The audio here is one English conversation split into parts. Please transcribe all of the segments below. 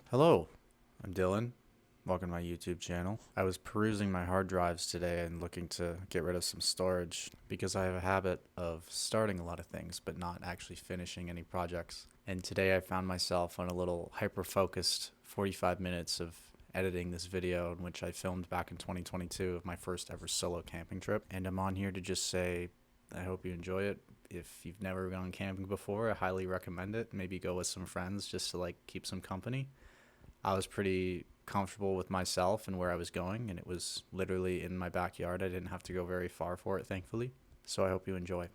Hello, I'm Dylan. Welcome to my YouTube channel. I was perusing my hard drives today and looking to get rid of some storage because I have a habit of starting a lot of things but not actually finishing any projects. And today I found myself on a little hyper-focused 45 minutes of editing this video in which I filmed back in 2022 of my first ever solo camping trip. And I'm on here to just say I hope you enjoy it. If you've never gone camping before, I highly recommend it. Maybe go with some friends just to keep some company. I was pretty comfortable with myself and where I was going, and it was literally in my backyard. I didn't have to go very far for it, thankfully. So I hope you enjoy.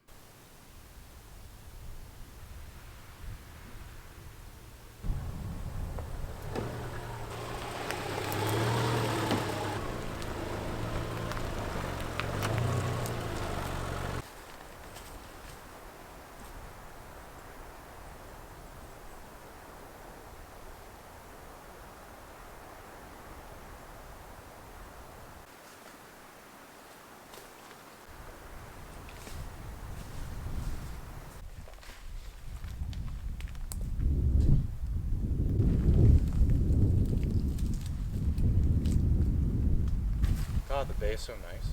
God, the bay is so nice.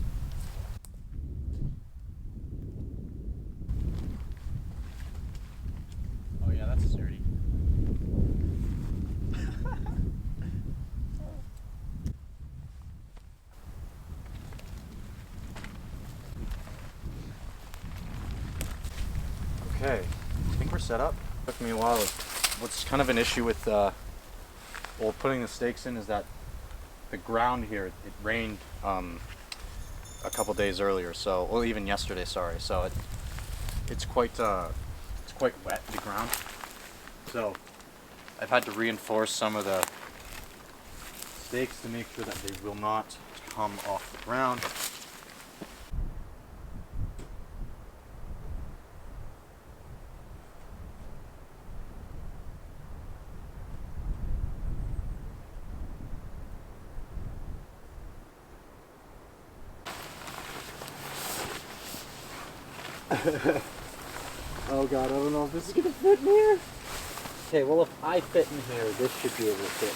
Oh yeah, that's sturdy. Okay, I think we're set up. Took me a while. What's kind of an issue with putting the stakes in is that the ground here, it rained a couple days earlier, so, well, even yesterday, sorry. So it's quite wet, the ground. So I've had to reinforce some of the stakes to make sure that they will not come off the ground. Oh god, I don't know if this is gonna fit in here. Okay, well if I fit in here, this should be able to fit.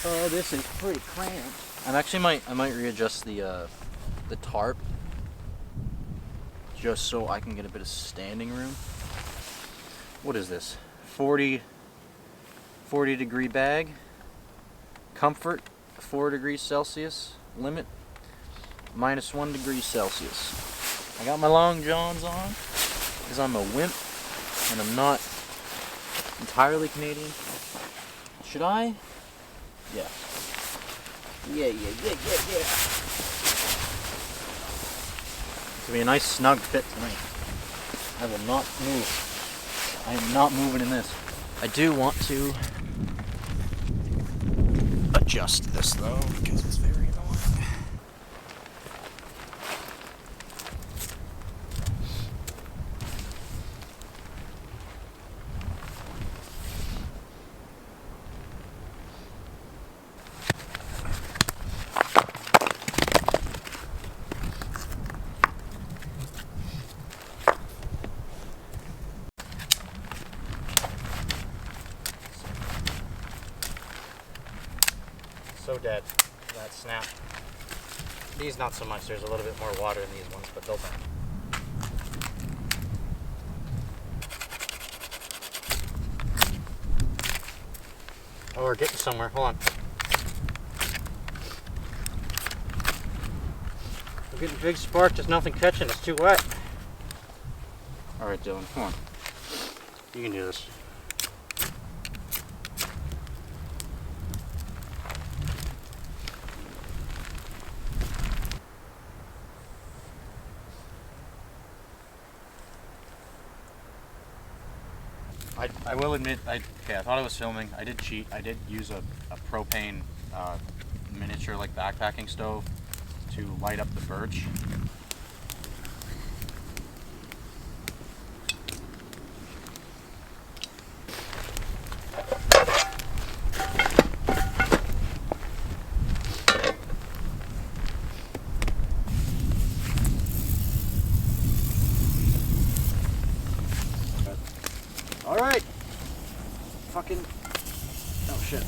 Oh, this is pretty cramped. I might readjust the tarp just so I can get a bit of standing room. What is this? 40 degree bag. Comfort 4 degrees Celsius. Limit -1 degree Celsius. I got my long johns on because I'm a wimp and I'm not entirely Canadian. Should I? Yeah. Yeah. It's gonna be a nice snug fit tonight. I will not move. I am not moving in this. I do want to adjust this though because it's very annoying. So dead, that snap. These not so much, there's a little bit more water in these ones, but they'll bend. Oh, we're getting somewhere, hold on. We're getting a big spark, there's nothing catching, it's too wet. Alright Dylan, come on. You can do this. I will admit, I thought I was filming. I did cheat. I did use a propane miniature backpacking stove to light up the birch. All right. fucking... Oh shit.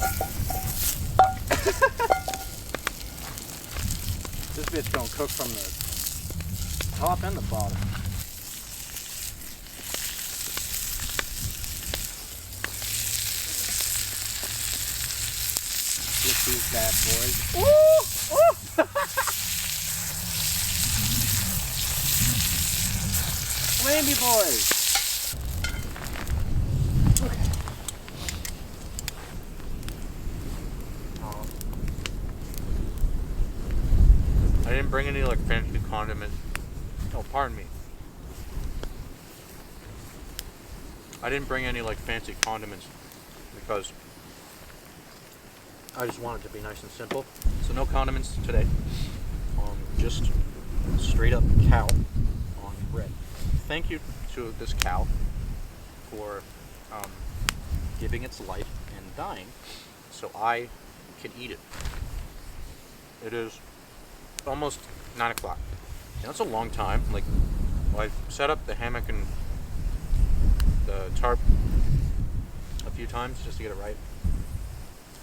This bitch don't cook from the top and the bottom. Flip these bad boys. Ooh! Ooh! Flamby boys! Okay. I didn't bring any like fancy condiments. Oh, pardon me. I didn't bring any like fancy condiments because I just wanted it to be nice and simple. So no condiments today. Just straight up cow on bread. Thank you to this cow for giving its life and dying so I can eat it. It is almost 9 o'clock. And that's a long time. Like, well, I set up the hammock and the tarp a few times just to get it right.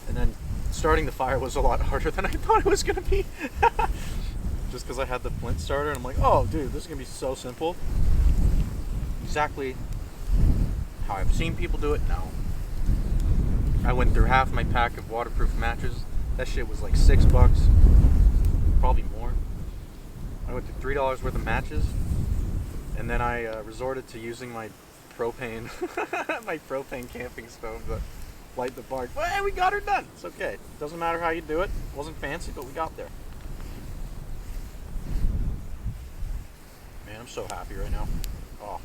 And then starting the fire was a lot harder than I thought it was going to be. Just because I had the flint starter and I'm like, oh dude, this is going to be so simple. Exactly how I've seen people do it now. I went through half my pack of waterproof matches. That shit was like $6, probably more. I went through $3 worth of matches, and then I resorted to using my propane, my propane camping stove to light the bark. But hey, we got her done. It's okay. Doesn't matter how you do it. Wasn't fancy, but we got there. Man, I'm so happy right now. Oh.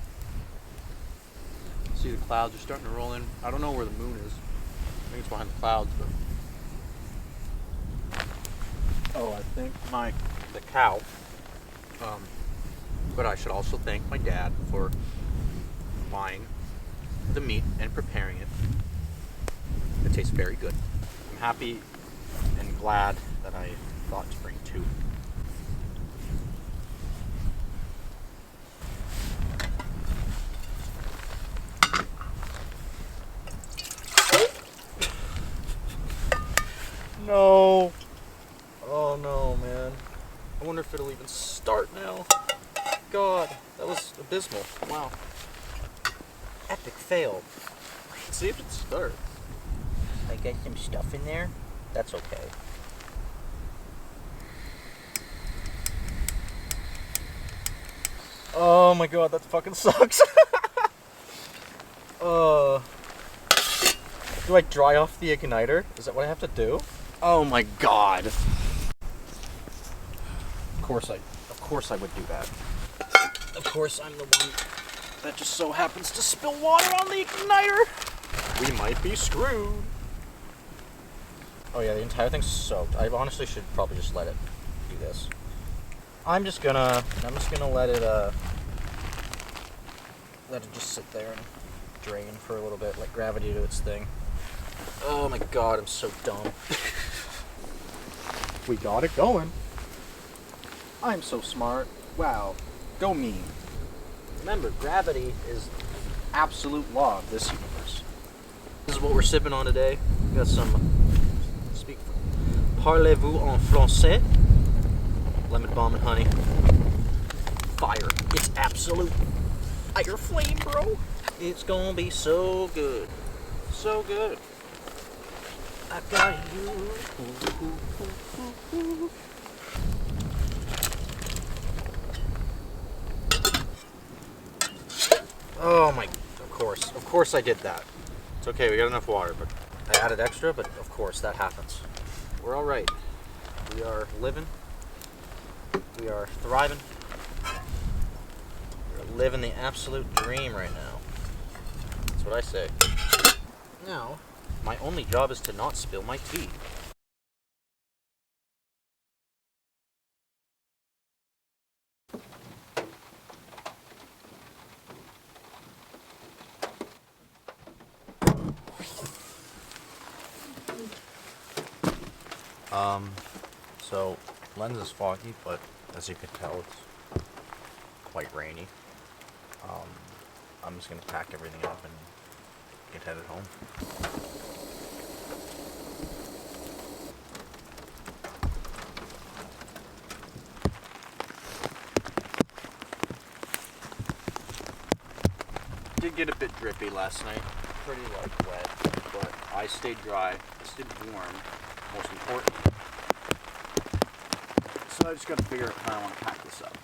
See the clouds are starting to roll in. I don't know where the moon is. I think it's behind the clouds, but oh, I think the cow. But I should also thank my dad for buying the meat and preparing it. It tastes very good. I'm happy and glad that I thought to bring two. No. Oh no, man. I wonder if it'll even start now. God, that was abysmal. Wow. Epic fail. Let's see if it starts. I got some stuff in there. That's okay. Oh my god, that fucking sucks. Do I dry off the igniter? Is that what I have to do? Oh my god. Of course I would do that. Of course I'm the one that just so happens to spill water on the igniter. We might be screwed. Oh yeah, the entire thing's soaked. I honestly should probably just let it do this. I'm just gonna let it just sit there and drain for a little bit, let gravity do its thing. Oh my god, I'm so dumb. We got it going. I'm so smart. Wow. Go me. Remember, gravity is absolute law of this universe. This is what we're sipping on today. We got some, speak, parlez-vous en français? Lemon balm and honey. Fire. It's absolute fire flame, bro. It's gonna be so good. So good. I got you. Oh my, of course I did that. It's okay, we got enough water, but I added extra, but of course that happens. We're all right. We are living. We are thriving. We're living the absolute dream right now. That's what I say. Now, my only job is to not spill my tea. So lens is foggy, but as you can tell, it's quite rainy. I'm just gonna pack everything up and get headed home. Did get a bit drippy last night, pretty like wet, but I stayed dry, I stayed warm, most important. So I just gotta figure out how I want to pack this up.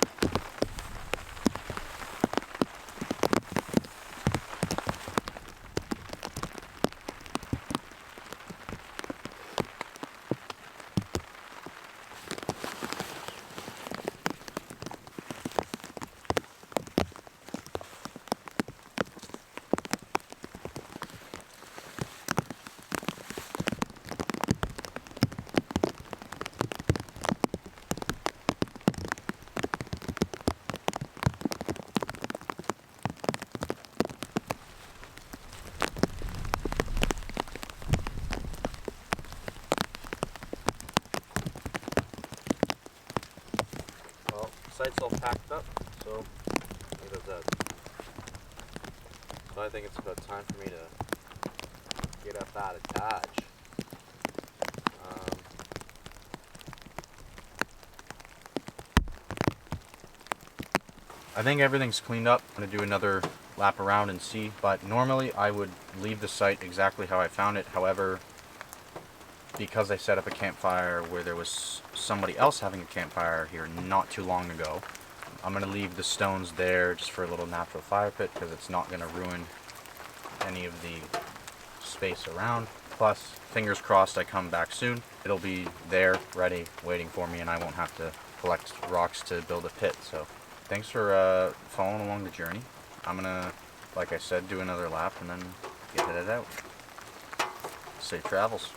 Well, site's all packed up, so look at that. So I think it's about time for me to get up out of Dodge. I think everything's cleaned up. I'm gonna do another lap around and see, but normally I would leave the site exactly how I found it. However, because I set up a campfire where there was somebody else having a campfire here not too long ago, I'm gonna leave the stones there just for a little natural fire pit because it's not gonna ruin any of the space around. Plus, fingers crossed I come back soon. It'll be there, ready, waiting for me, and I won't have to collect rocks to build a pit. So thanks for following along the journey. I'm gonna, like I said, do another lap and then get headed out. Safe travels.